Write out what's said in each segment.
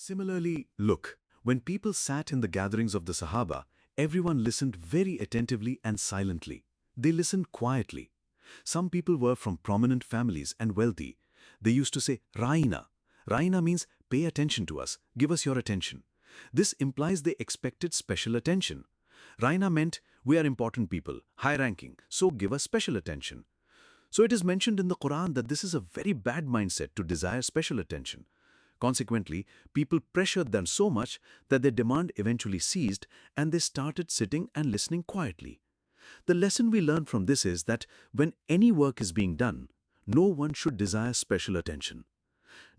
Similarly, look, when people sat in the gatherings of the Sahaba, everyone listened very attentively and silently. They listened quietly. Some people were from prominent families and wealthy. They used to say, Raina. Raina means pay attention to us, give us your attention. This implies they expected special attention. Raina meant we are important people, high ranking, so give us special attention. So it is mentioned in the Quran that this is a very bad mindset to desire special attention. Consequently, people pressured them so much that their demand eventually ceased and they started sitting and listening quietly. The lesson we learn from this is that when any work is being done, no one should desire special attention.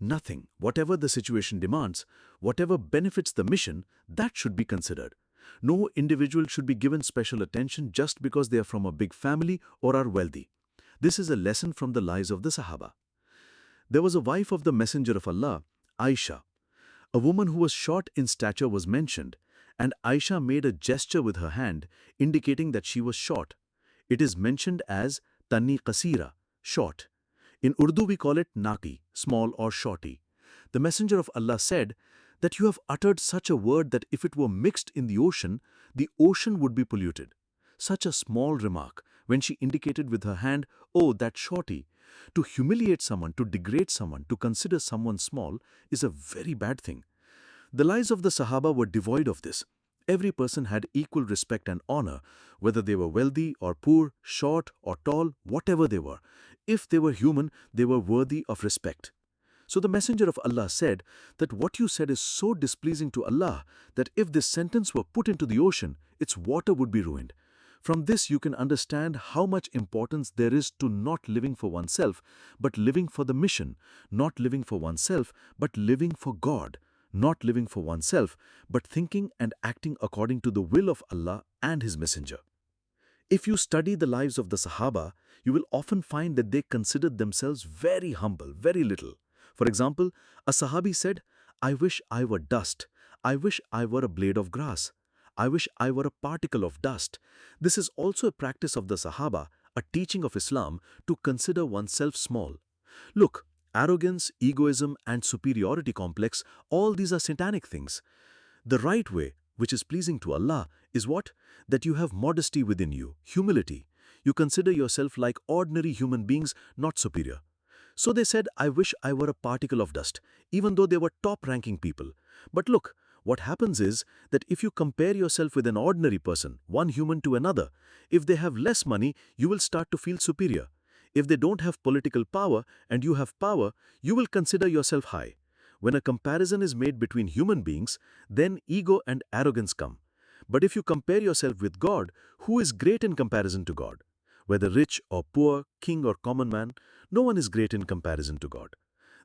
Nothing, whatever the situation demands, whatever benefits the mission, that should be considered. No individual should be given special attention just because they are from a big family or are wealthy. This is a lesson from the lives of the Sahaba. There was a wife of the Messenger of Allah, Aisha. A woman who was short in stature was mentioned, and Aisha made a gesture with her hand indicating that she was short. It is mentioned as Tanni Qasira, short. In Urdu we call it Naki, small or shorty. The Messenger of Allah said that you have uttered such a word that if it were mixed in the ocean would be polluted. Such a small remark, when she indicated with her hand, oh, that shorty. To humiliate someone, to degrade someone, to consider someone small is a very bad thing. The lives of the Sahaba were devoid of this. Every person had equal respect and honor, whether they were wealthy or poor, short or tall, whatever they were. If they were human, they were worthy of respect. So the Messenger of Allah said that what you said is so displeasing to Allah that if this sentence were put into the ocean, its water would be ruined. From this you can understand how much importance there is to not living for oneself, but living for the mission, not living for oneself, but living for God, not living for oneself, but thinking and acting according to the will of Allah and His Messenger. If you study the lives of the Sahaba, you will often find that they considered themselves very humble, very little. For example, a Sahabi said, I wish I were dust. I wish I were a blade of grass. I wish I were a particle of dust. This is also a practice of the Sahaba, a teaching of Islam to consider oneself small. Look, arrogance, egoism and superiority complex, all these are satanic things. The right way, which is pleasing to Allah, is what? That you have modesty within you, humility. You consider yourself like ordinary human beings, not superior. So they said, I wish I were a particle of dust, even though they were top-ranking people. But look, what happens is that if you compare yourself with an ordinary person, one human to another, if they have less money, you will start to feel superior. If they don't have political power and you have power, you will consider yourself high. When a comparison is made between human beings, then ego and arrogance come. But if you compare yourself with God, who is great in comparison to God? Whether rich or poor, king or common man, no one is great in comparison to God.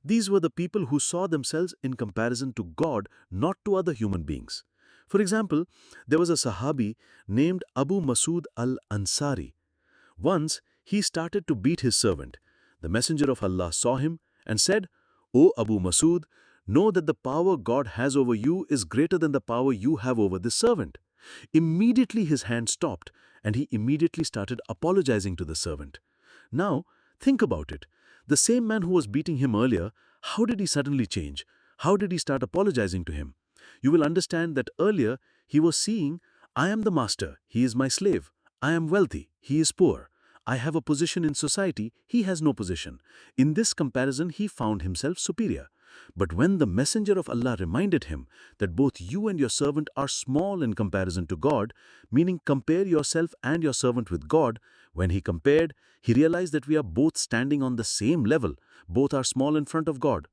These were the people who saw themselves in comparison to God, not to other human beings. For example, there was a Sahabi named Abu Masud al-Ansari. Once, he started to beat his servant. The Messenger of Allah saw him and said, O Abu Masud, know that the power God has over you is greater than the power you have over this servant. Immediately his hand stopped and he immediately started apologizing to the servant. Now, think about it. The same man who was beating him earlier, how did he suddenly change? How did he start apologizing to him? You will understand that earlier he was seeing, I am the master, he is my slave. I am wealthy, he is poor. I have a position in society, he has no position. In this comparison, he found himself superior. But when the Messenger of Allah reminded him that both you and your servant are small in comparison to God, meaning compare yourself and your servant with God, when he compared, he realized that we are both standing on the same level, both are small in front of God.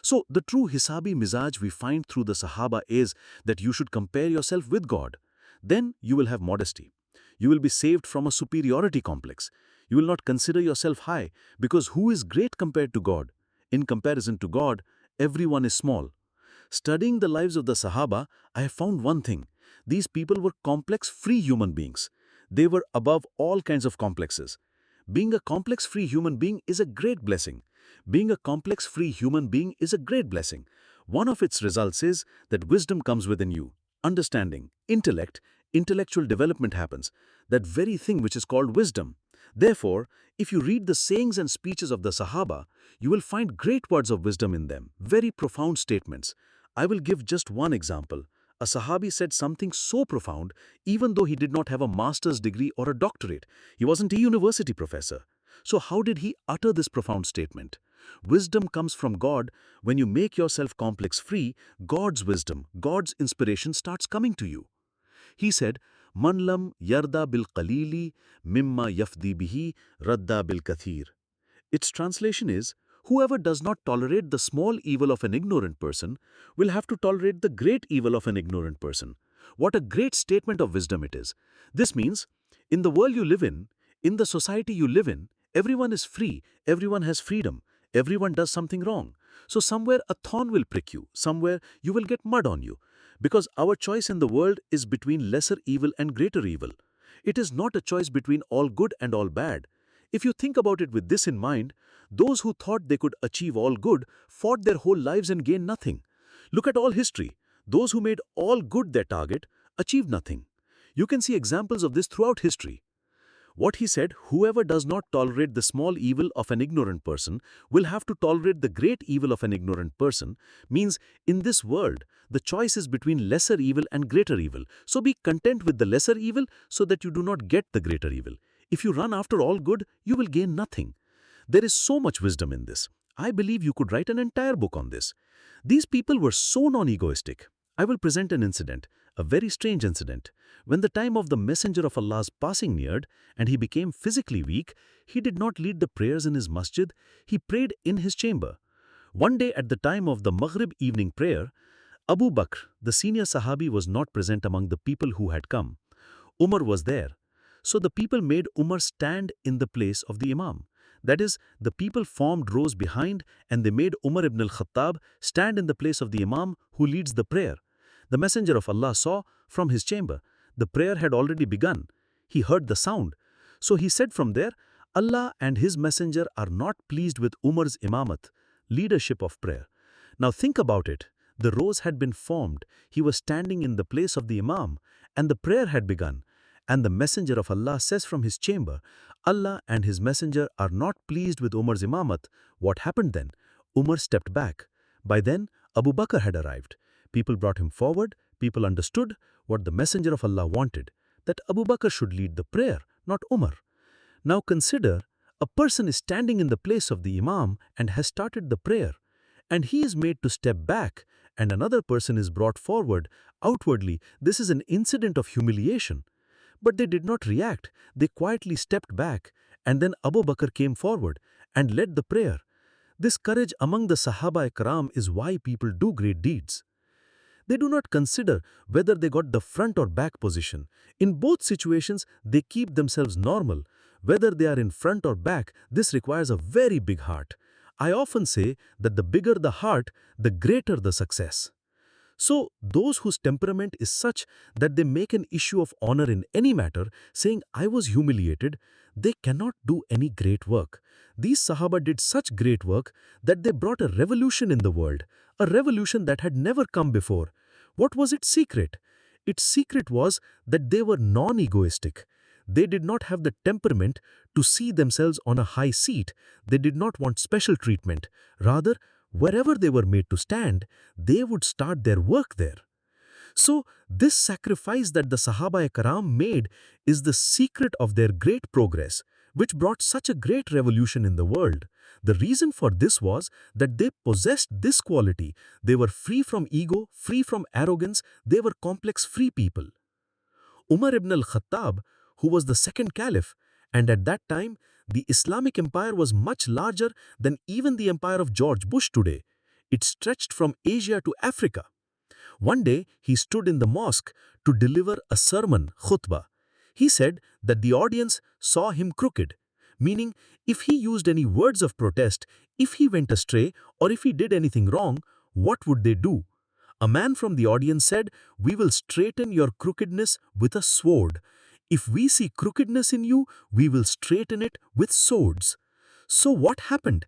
So the true Hisabi Mizaj we find through the Sahaba is that you should compare yourself with God. Then you will have modesty. You will be saved from a superiority complex. You will not consider yourself high because who is great compared to God? In comparison to God, everyone is small. Studying the lives of the Sahaba, I have found one thing. These people were complex-free human beings. They were above all kinds of complexes. Being a complex-free human being is a great blessing. Being a complex-free human being is a great blessing. One of its results is that wisdom comes within you. Understanding, intellect, intellectual development happens. That very thing which is called wisdom. Therefore, if you read the sayings and speeches of the Sahaba, you will find great words of wisdom in them, very profound statements. I will give just one example. A Sahabi said something so profound, even though he did not have a master's degree or a doctorate. He wasn't a university professor. So how did he utter this profound statement? Wisdom comes from God. When you make yourself complex-free, God's wisdom, God's inspiration starts coming to you. He said, Man lam yarda bil qalili mimma yafdi bihi radda bil kathir. Its translation is, whoever does not tolerate the small evil of an ignorant person will have to tolerate the great evil of an ignorant person. What a great statement of wisdom it is. This means, in the world you live in the society you live in, everyone is free, everyone has freedom, everyone does something wrong. So somewhere a thorn will prick you, somewhere you will get mud on you. Because our choice in the world is between lesser evil and greater evil. It is not a choice between all good and all bad. If you think about it with this in mind, those who thought they could achieve all good fought their whole lives and gained nothing. Look at all history. Those who made all good their target achieved nothing. You can see examples of this throughout history. What he said, whoever does not tolerate the small evil of an ignorant person will have to tolerate the great evil of an ignorant person, means in this world, the choice is between lesser evil and greater evil. So be content with the lesser evil so that you do not get the greater evil. If you run after all good, you will gain nothing. There is so much wisdom in this. I believe you could write an entire book on this. These people were so non-egoistic. I will present an incident, a very strange incident. When the time of the Messenger of Allah's passing neared and he became physically weak, he did not lead the prayers in his masjid, he prayed in his chamber. One day at the time of the Maghrib evening prayer, Abu Bakr, the senior Sahabi, was not present among the people who had come. Umar was there. So the people made Umar stand in the place of the Imam. That is, the people formed rows behind and they made Umar ibn al-Khattab stand in the place of the Imam who leads the prayer. The Messenger of Allah saw from his chamber. The prayer had already begun. He heard the sound. So he said from there, Allah and His Messenger are not pleased with Umar's imamat, leadership of prayer. Now think about it. The rows had been formed. He was standing in the place of the Imam and the prayer had begun. And the Messenger of Allah says from his chamber, Allah and His Messenger are not pleased with Umar's imamat. What happened then? Umar stepped back. By then, Abu Bakr had arrived. People brought him forward. People understood what the Messenger of Allah wanted, that Abu Bakr should lead the prayer, not Umar. Now consider, a person is standing in the place of the Imam and has started the prayer, and he is made to step back, and another person is brought forward. Outwardly, this is an incident of humiliation. But they did not react. They quietly stepped back, and then Abu Bakr came forward and led the prayer. This courage among the Sahaba Ikram is why people do great deeds. They do not consider whether they got the front or back position. In both situations, they keep themselves normal. Whether they are in front or back, this requires a very big heart. I often say that the bigger the heart, the greater the success. So, those whose temperament is such that they make an issue of honor in any matter, saying, I was humiliated, they cannot do any great work. These Sahaba did such great work that they brought a revolution in the world, a revolution that had never come before. What was its secret? Its secret was that they were non-egoistic. They did not have the temperament to see themselves on a high seat. They did not want special treatment. Rather, wherever they were made to stand, they would start their work there. So, this sacrifice that the Sahaba Ikram made is the secret of their great progress, which brought such a great revolution in the world. The reason for this was that they possessed this quality. They were free from ego, free from arrogance, they were complex-free people. Umar ibn al-Khattab, who was the second caliph, and at that time, the Islamic empire was much larger than even the empire of George Bush today. It stretched from Asia to Africa. One day, he stood in the mosque to deliver a sermon, khutbah. He said that the audience saw him crooked, meaning if he used any words of protest, if he went astray, or if he did anything wrong, what would they do? A man from the audience said, we will straighten your crookedness with a sword. If we see crookedness in you, we will straighten it with swords. So what happened?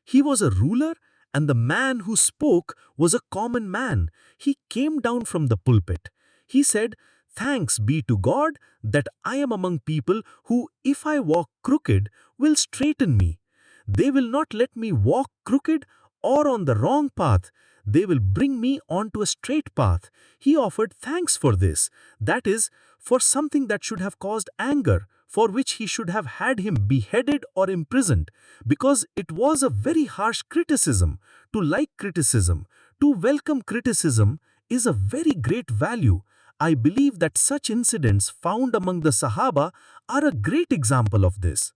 He was a ruler, and the man who spoke was a common man. He came down from the pulpit. He said, thanks be to God that I am among people who, if I walk crooked, will straighten me. They will not let me walk crooked or on the wrong path. They will bring me onto a straight path. He offered thanks for this. That is, for something that should have caused anger, for which he should have had him beheaded or imprisoned, because it was a very harsh criticism. To like criticism, to welcome criticism is a very great value. I believe that such incidents found among the Sahaba are a great example of this.